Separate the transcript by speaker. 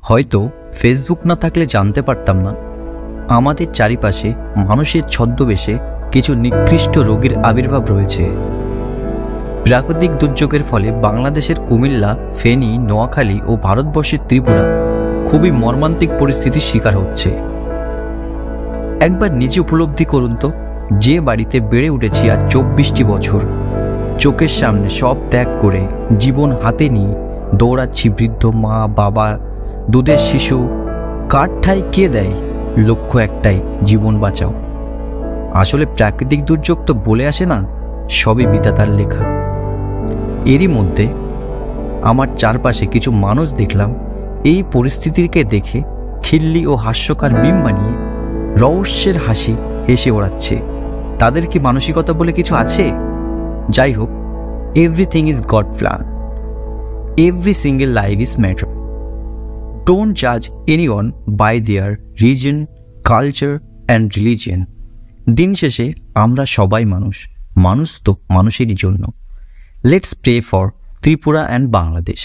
Speaker 1: হয়তো ফেসবুক না থাকলে জানতে পারতাম না আমাদের চারিপাশে মানুষের ছদ্মবেশে কিছু নিকৃষ্ট রোগের আবির্ভাব রয়েছে। প্রাকৃতিক দুর্যোগের ফলে বাংলাদেশের কুমিল্লা, ফেনী, নোয়াখালী ও ভারতবর্ষের ত্রিপুরা খুবই মর্মান্তিক পরিস্থিতির শিকার হচ্ছে। একবার নিজে উপলব্ধি করুন তো, যে বাড়িতে বেড়ে উঠেছি আজ 24টি বছর, চোখের সামনে সব ত্যাগ করে জীবন হাতে নিয়ে দৌড়াচ্ছি বৃদ্ধ মা, বাবা, দুধের শিশু, কার ঠাঁই কে দেয়? লক্ষ্য একটাই, জীবন বাঁচাও। আসলে প্রাকৃতিক দুর্যোগ তো বলে আসে না, সবই বিধাতার লেখা। এরই মধ্যে আমার চারপাশে কিছু মানুষ দেখলাম এই পরিস্থিতিকে দেখে খিল্লি ও হাস্যকর মিম বানিয়ে রহস্যের হাসি হেসে ওড়াচ্ছে। তাদের কি মানসিকতা বলে কিছু আছে? যাই হোক, everything is God plan, every single life is matter. Don't জাজ anyone by their reason, culture and religion. দিন শেষে আমরা সবাই মানুষ, মানুষ তো মানুষেরই জন্য। Let's pray for Tripura and Bangladesh.